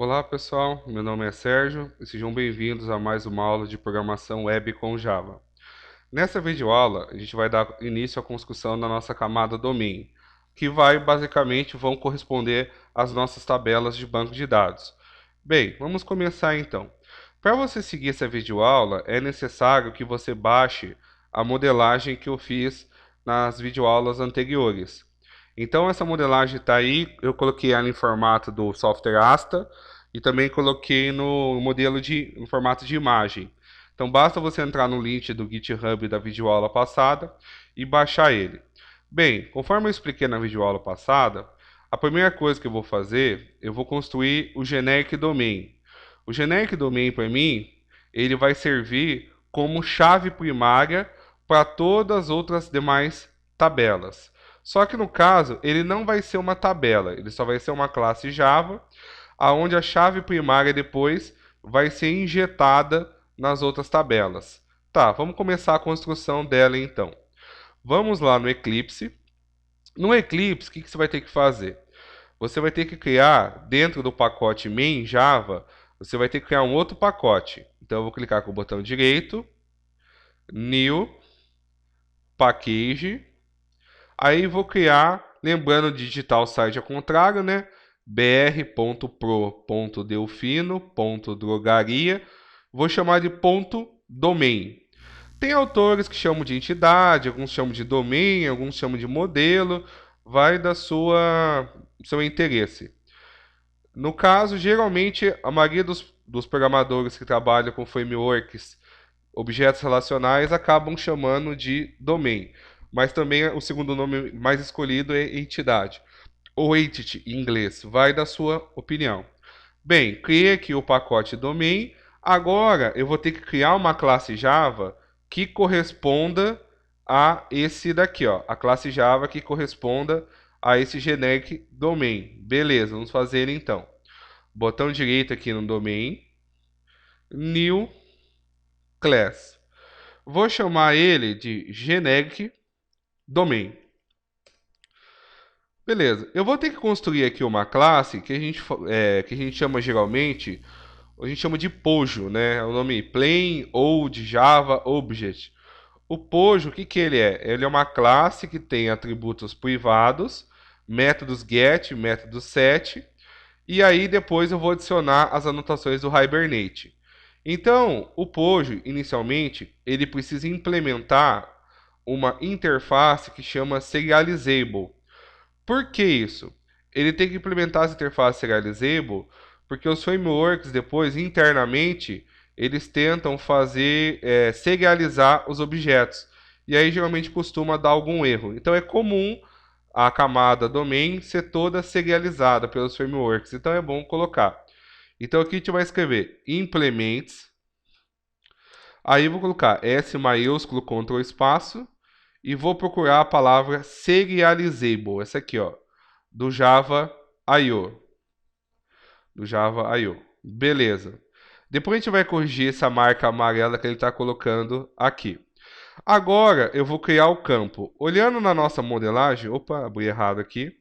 Olá pessoal, meu nome é Sérgio e sejam bem-vindos a mais uma aula de programação web com Java. Nessa videoaula, a gente vai dar início à construção da nossa camada domain, que vão corresponder às nossas tabelas de banco de dados. Bem, vamos começar então. Para você seguir essa videoaula, é necessário que você baixe a modelagem que eu fiz nas videoaulas anteriores. Então essa modelagem está aí, eu coloquei ela em formato do software Asta e também coloquei no no formato de imagem. Então basta você entrar no link do GitHub da videoaula passada e baixar ele. Bem, conforme eu expliquei na videoaula passada, a primeira coisa que eu vou fazer, eu vou construir o generic domain. O generic domain para mim, ele vai servir como chave primária para todas as outras demais tabelas. Só que no caso, ele não vai ser uma tabela, ele só vai ser uma classe Java, aonde a chave primária depois vai ser injetada nas outras tabelas. Tá, vamos começar a construção dela então. Vamos lá no Eclipse. No Eclipse, o que você vai ter que fazer? Você vai ter que criar, dentro do pacote main Java, você vai ter que criar um outro pacote. Então eu vou clicar com o botão direito, New, Package. Aí vou criar, lembrando de digitar o site ao contrário, né? br.pro.delfino.drogaria. Vou chamar de .domain. Tem autores que chamam de entidade, alguns chamam de domain, alguns chamam de modelo. Vai do seu interesse. No caso, geralmente, a maioria dos programadores que trabalham com frameworks, objetos relacionais, acabam chamando de domain. Mas também o segundo nome mais escolhido é entidade, ou entity em inglês, vai da sua opinião. Bem, criei aqui o pacote domain. Agora eu vou ter que criar uma classe Java que corresponda a esse daqui, ó, a classe Java que corresponda a esse generic domain. Beleza, vamos fazer ele então. Botão direito aqui no domain, new class. Vou chamar ele de generic domain. Beleza, eu vou ter que construir aqui uma classe que a gente chama geralmente, a gente chama de Pojo, né? É o nome plain, old, Java, object. O Pojo, o que que ele é? Ele é uma classe que tem atributos privados, métodos get, métodos set, e aí depois eu vou adicionar as anotações do Hibernate. Então, o Pojo, inicialmente, ele precisa implementar uma interface que chama serializable. Por que isso? Ele tem que implementar as interfaces serializable porque os frameworks depois, internamente, eles tentam serializar os objetos. E aí geralmente costuma dar algum erro. Então é comum a camada domain ser toda serializada pelos frameworks. Então é bom colocar. Então aqui a gente vai escrever implements. Aí eu vou colocar S maiúsculo, Ctrl espaço. E vou procurar a palavra serializable. Essa aqui, ó. Do Java I.O. Do Java I.O. Beleza. Depois a gente vai corrigir essa marca amarela que ele está colocando aqui. Agora eu vou criar o campo. Olhando na nossa modelagem, opa, abri errado aqui.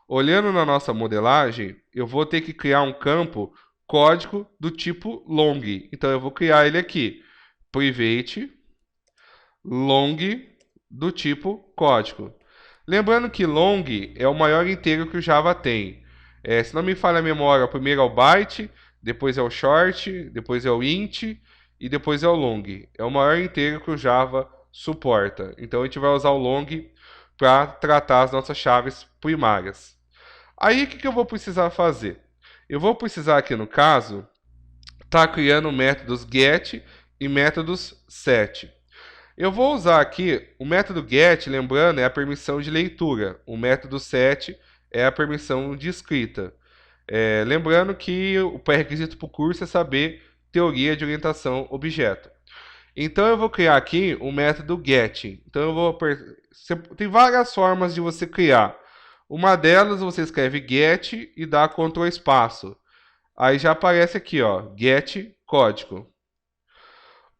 Olhando na nossa modelagem, eu vou ter que criar um campo código do tipo long. Então eu vou criar ele aqui. Private long do tipo código. Lembrando que long é o maior inteiro que o Java tem. Se não me falha a memória, o primeiro é o byte, depois é o short, depois é o int e depois é o long. É o maior inteiro que o Java suporta. Então a gente vai usar o long para tratar as nossas chaves primárias. Aí o que eu vou precisar fazer? Eu vou precisar aqui no caso estar criando métodos get e métodos set. Eu vou usar aqui o método get, lembrando, é a permissão de leitura. O método set é a permissão de escrita. Lembrando que o pré-requisito para o curso é saber teoria de orientação objeto. Então eu vou criar aqui o método get. Então tem várias formas de você criar. Uma delas você escreve get e dá Ctrl espaço. Aí já aparece aqui, ó, get código.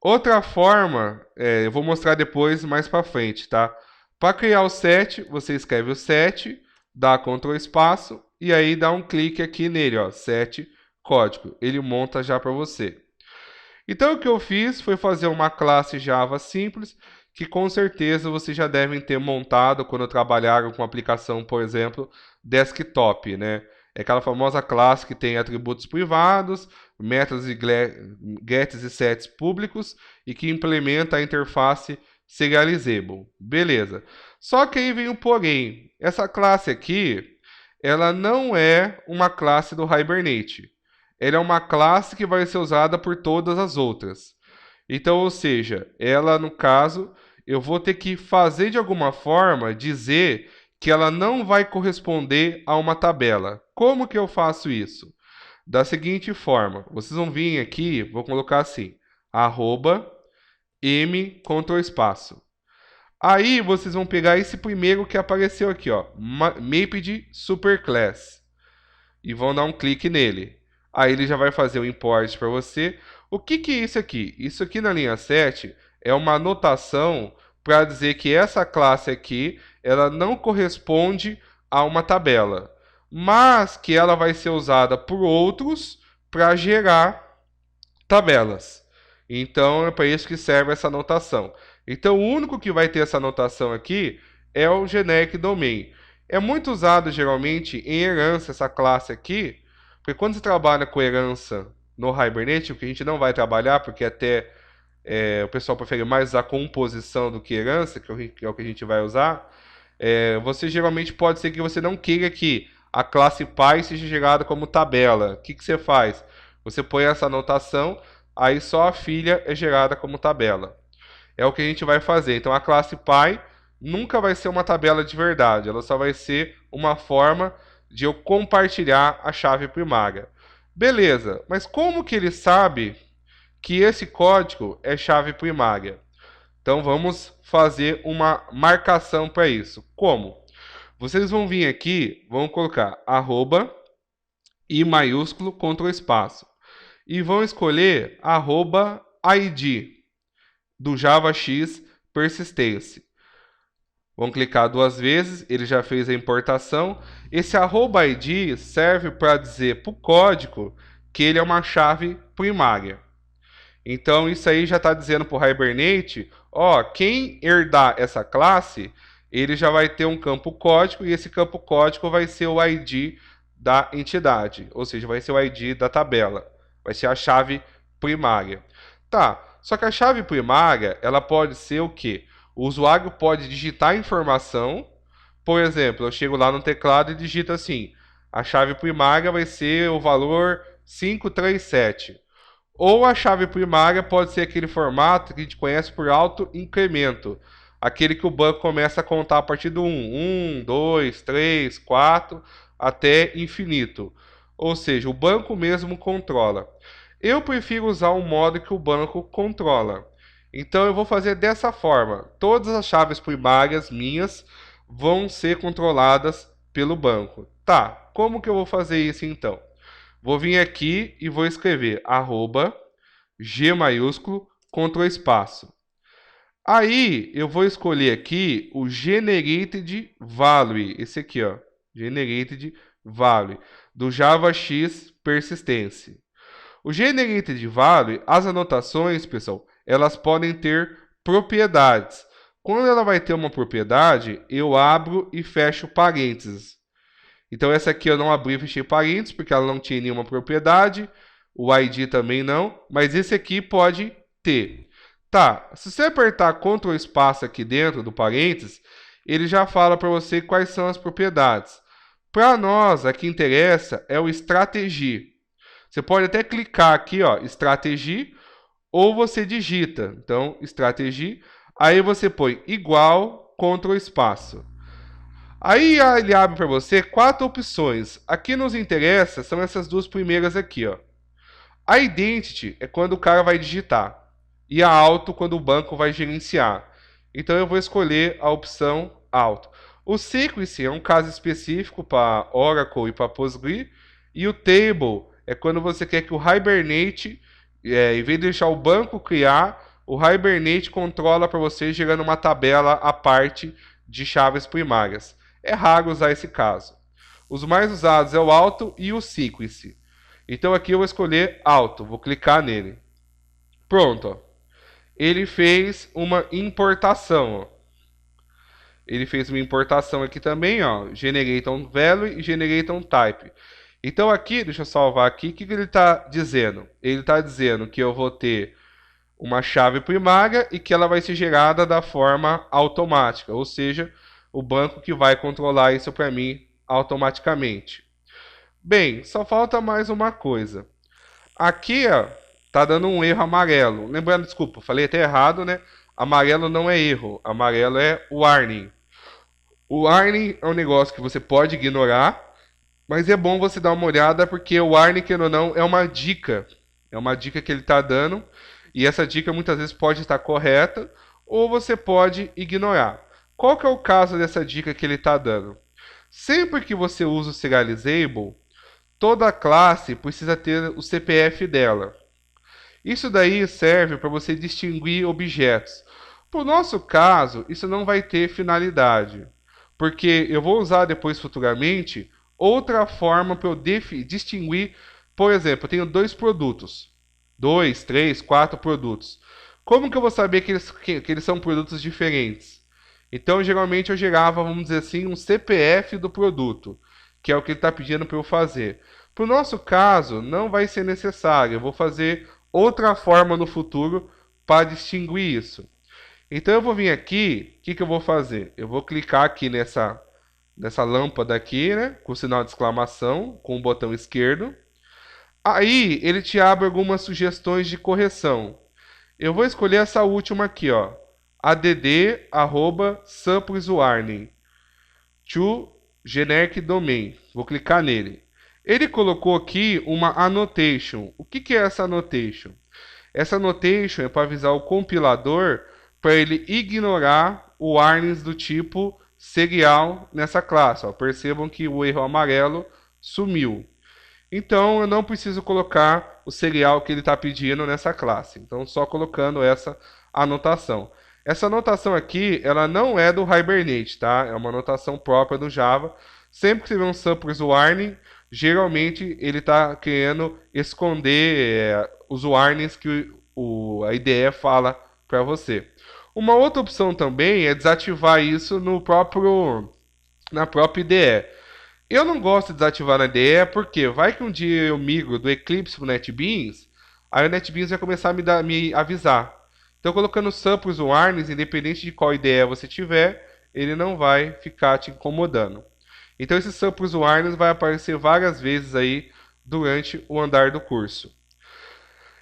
Outra forma, eu vou mostrar depois mais para frente, tá? Para criar o set, você escreve o set, dá Ctrl espaço e aí dá um clique aqui nele, ó, set código. Ele monta já para você. Então, o que eu fiz foi fazer uma classe Java simples, que com certeza vocês já devem ter montado quando trabalharam com aplicação, por exemplo, desktop, né? É aquela famosa classe que tem atributos privados, métodos e gets e sets públicos e que implementa a interface serializable. Beleza. Só que aí vem um porém. Essa classe aqui, ela não é uma classe do Hibernate. Ela é uma classe que vai ser usada por todas as outras. Então, ou seja, ela, no caso, eu vou ter que fazer de alguma forma dizer que ela não vai corresponder a uma tabela. Como que eu faço isso? Da seguinte forma, vocês vão vir aqui, vou colocar assim, @m Ctrl espaço. Aí vocês vão pegar esse primeiro que apareceu aqui, ó, Mapped Superclass, e vão dar um clique nele. Aí ele já vai fazer o import para você. O que é isso aqui? Isso aqui na linha 7 é uma anotação para dizer que essa classe aqui ela não corresponde a uma tabela, mas que ela vai ser usada por outros para gerar tabelas. Então é para isso que serve essa anotação. Então o único que vai ter essa anotação aqui é o generic domain. É muito usado geralmente em herança essa classe aqui, porque quando você trabalha com herança no Hibernate, o que a gente não vai trabalhar, porque até o pessoal prefere mais usar composição do que herança, que é o que a gente vai usar, você geralmente pode ser que você não queira que a classe pai seja gerada como tabela. O que você faz? Você põe essa anotação, aí só a filha é gerada como tabela. É o que a gente vai fazer. Então a classe pai nunca vai ser uma tabela de verdade, ela só vai ser uma forma de eu compartilhar a chave primária. Beleza, mas como que ele sabe que esse código é chave primária? Então vamos fazer uma marcação para isso. Como? Vocês vão vir aqui, vão colocar @i maiúsculo Ctrl espaço e vão escolher @id do JavaX persistência. Vão clicar duas vezes, ele já fez a importação. Esse @id serve para dizer para o código que ele é uma chave primária. Então isso aí já está dizendo para o Hibernate, ó, quem herdar essa classe, ele já vai ter um campo código e esse campo código vai ser o ID da entidade, ou seja, vai ser o ID da tabela, vai ser a chave primária. Tá, só que a chave primária, ela pode ser o quê? O usuário pode digitar informação, por exemplo, eu chego lá no teclado e digito assim, a chave primária vai ser o valor 537. Ou a chave primária pode ser aquele formato que a gente conhece por autoincremento, aquele que o banco começa a contar a partir do 1, 2, 3, 4, até infinito. Ou seja, o banco mesmo controla. Eu prefiro usar um modo que o banco controla. Então eu vou fazer dessa forma. Todas as chaves primárias minhas vão ser controladas pelo banco. Tá, como que eu vou fazer isso então? Vou vir aqui e vou escrever @G maiúsculo Ctrl espaço. Aí eu vou escolher aqui o Generated Value, esse aqui, ó, Generated Value, do JavaX persistência. O Generated Value, as anotações, pessoal, elas podem ter propriedades. Quando ela vai ter uma propriedade, eu abro e fecho parênteses. Então essa aqui eu não abri e fechei parênteses, porque ela não tinha nenhuma propriedade. O ID também não, mas esse aqui pode ter. Tá, se você apertar Ctrl espaço aqui dentro do parênteses, ele já fala para você quais são as propriedades. Para nós, a que interessa é o strategy. Você pode até clicar aqui, ó, strategy, ou você digita. Então, strategy, aí você põe igual Ctrl espaço. Aí ele abre para você 4 opções. Aqui nos interessa são essas duas primeiras aqui, ó. A identity é quando o cara vai digitar e a auto quando o banco vai gerenciar. Então eu vou escolher a opção auto. O sequence é um caso específico para Oracle e para Postgre, e o table é quando você quer que o Hibernate, em vez de deixar o banco criar, o Hibernate controla para você gerando uma tabela à parte de chaves primárias. É raro usar esse caso. Os mais usados é o auto e o sequence. Então aqui eu vou escolher alto, vou clicar nele. Pronto, ó. Ele fez uma importação, ó. Ele fez uma importação aqui também, ó, generator value e generator type. Então aqui, deixa eu salvar aqui, o que ele está dizendo? Ele está dizendo que eu vou ter uma chave primária e que ela vai ser gerada da forma automática, ou seja, o banco que vai controlar isso para mim automaticamente. Bem, só falta mais uma coisa. Aqui, ó, tá dando um erro amarelo. Lembrando, desculpa, falei até errado, né? Amarelo não é erro, amarelo é warning. O warning é um negócio que você pode ignorar, mas é bom você dar uma olhada porque o warning, querendo ou não, é uma dica. É uma dica que ele está dando e essa dica muitas vezes pode estar correta ou você pode ignorar. Qual que é o caso dessa dica que ele está dando? Sempre que você usa o serializable, toda classe precisa ter o CPF dela. Isso daí serve para você distinguir objetos. Para o nosso caso, isso não vai ter finalidade, porque eu vou usar depois futuramente outra forma para eu distinguir. Por exemplo, eu tenho dois produtos, dois, três, quatro produtos. Como que eu vou saber que eles são produtos diferentes? Então, geralmente eu gerava, vamos dizer assim, um CPF do produto, que é o que ele está pedindo para eu fazer. Para o nosso caso, não vai ser necessário. Eu vou fazer outra forma no futuro para distinguir isso. Então eu vou vir aqui, o que eu vou fazer? Eu vou clicar aqui nessa lâmpada aqui, né, com o sinal de exclamação, com o botão esquerdo. Aí ele te abre algumas sugestões de correção. Eu vou escolher essa última aqui, ó, add@supplewarning to generic domain. Vou clicar nele. Ele colocou aqui uma annotation. O que é essa annotation? Essa annotation é para avisar o compilador para ele ignorar o warnings do tipo serial nessa classe. Ó. Percebam que o erro amarelo sumiu. Então eu não preciso colocar o serial que ele está pedindo nessa classe. Então só colocando essa anotação. Essa anotação aqui, ela não é do Hibernate, tá? É uma anotação própria do Java. Sempre que você vê um samples warning, geralmente ele está querendo esconder os warnings que a IDE fala para você. Uma outra opção também é desativar isso na própria IDE. Eu não gosto de desativar na IDE porque vai que um dia eu migro do Eclipse para o NetBeans, aí o NetBeans vai começar a me avisar. Então, colocando samples warnings, independente de qual IDE você tiver, ele não vai ficar te incomodando. Então, esses samples warnings vai aparecer várias vezes aí durante o andar do curso.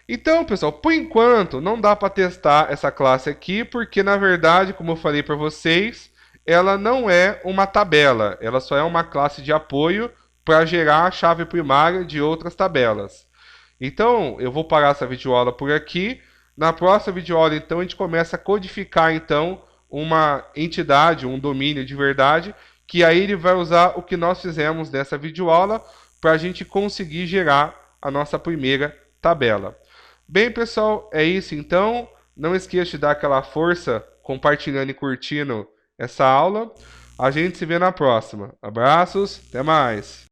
Então, pessoal, por enquanto não dá para testar essa classe aqui, porque na verdade, como eu falei para vocês, ela não é uma tabela, ela só é uma classe de apoio para gerar a chave primária de outras tabelas. Então, eu vou parar essa videoaula por aqui. Na próxima videoaula, então, a gente começa a codificar então uma entidade, um domínio de verdade, que aí ele vai usar o que nós fizemos nessa videoaula para a gente conseguir gerar a nossa primeira tabela. Bem, pessoal, é isso então. Não esqueça de dar aquela força compartilhando e curtindo essa aula. A gente se vê na próxima. Abraços, até mais!